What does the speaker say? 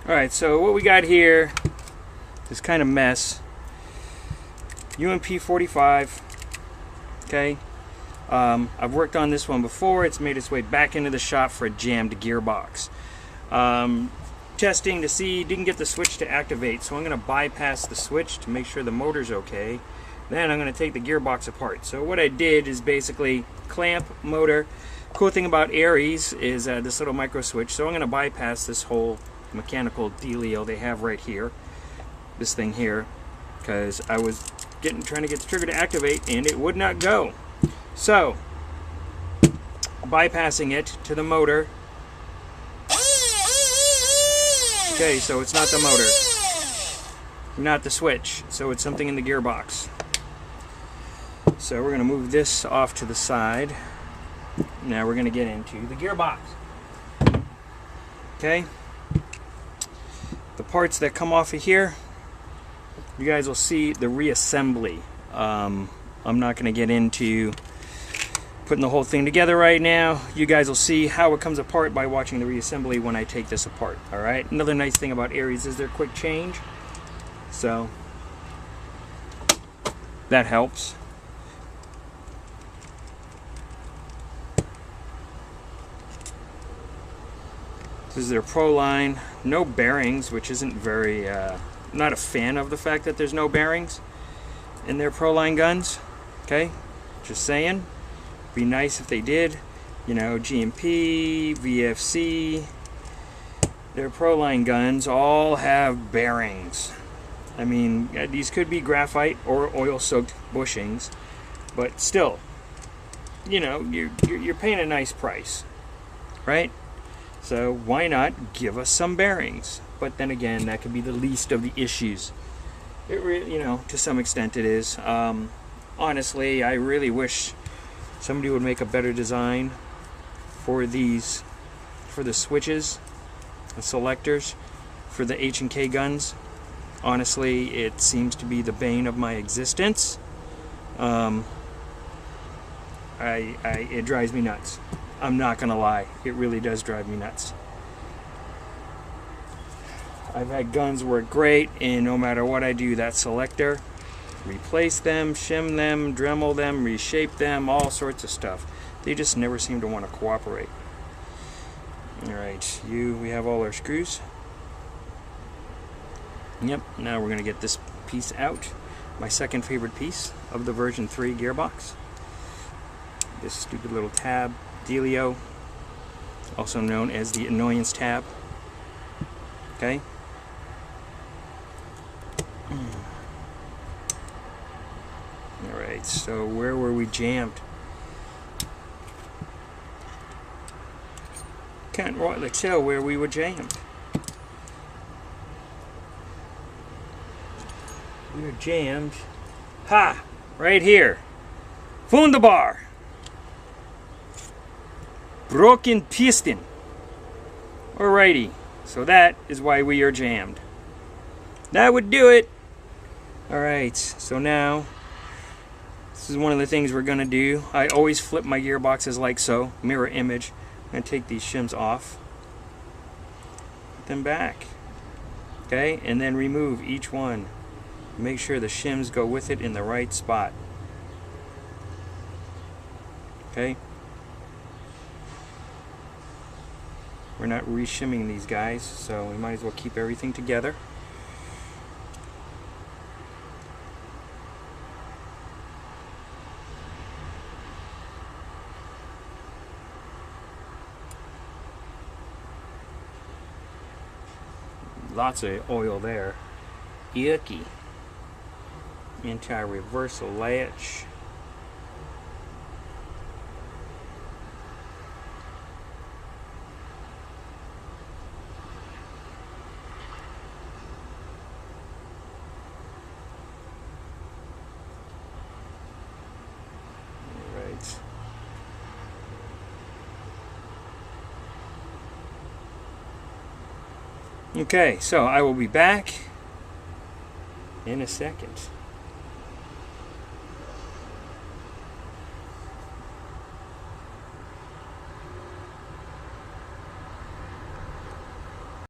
Alright, so what we got here is kind of mess. UMP 45. Okay. I've worked on this one before. It's made its way back into the shop for a jammed gearbox. Testing to see, didn't get the switch to activate, so I'm going to bypass the switch to make sure the motor's okay. Then I'm going to take the gearbox apart. So what I did is basically clamp, motor. Cool thing about AEG is this little micro switch. So I'm going to bypass this whole mechanical dealio they have right here, this thing here, because I was trying to get the trigger to activate and it would not go. So bypassing it to the motor. Okay, so it's not the motor, not the switch, so it's something in the gearbox. So we're going to move this off to the side. Now we're going to get into the gearbox. Okay. The parts that come off of here, you guys will see the reassembly. I'm not going to get into putting the whole thing together right now. You guys will see how it comes apart by watching the reassembly when I take this apart. Alright, another nice thing about AEG is their quick change. So that helps. This is their Proline. No bearings, which isn't very, not a fan of the fact that there's no bearings in their Proline guns. Okay, just saying. Be nice if they did. You know, GMP, VFC, their Proline guns all have bearings. I mean, these could be graphite or oil-soaked bushings, but still, you know, you're paying a nice price, right? So why not give us some bearings? But then again, that could be the least of the issues. It really, you know, to some extent it is. Honestly, I really wish somebody would make a better design for these, for the switches, the selectors, for the H&K guns. Honestly, it seems to be the bane of my existence. It drives me nuts. I'm not gonna lie, it really does drive me nuts. I've had guns work great, and no matter what I do, that selector, replace them, shim them, Dremel them, reshape them, all sorts of stuff. They just never seem to want to cooperate. Alright, we have all our screws. Yep, now we're going to get this piece out. My second favorite piece of the version 3 gearbox. This stupid little tab, dealio, also known as the annoyance tab. Okay. Alright, so where were we jammed? Can't rightly tell where we were jammed. We were jammed. Ha! Right here. Wunderbar! Broken piston. Alrighty, so that is why we are jammed. That would do it. Alright, so now this is one of the things we're going to do. I always flip my gearboxes like so, mirror image. I'm going to take these shims off, put them back, okay, and then remove each one. Make sure the shims go with it in the right spot. Okay. We're not re-shimming these guys, so we might as well keep everything together. Lots of oil there. Yucky. Anti-reversal latch. Alright. Okay, so I will be back in a second.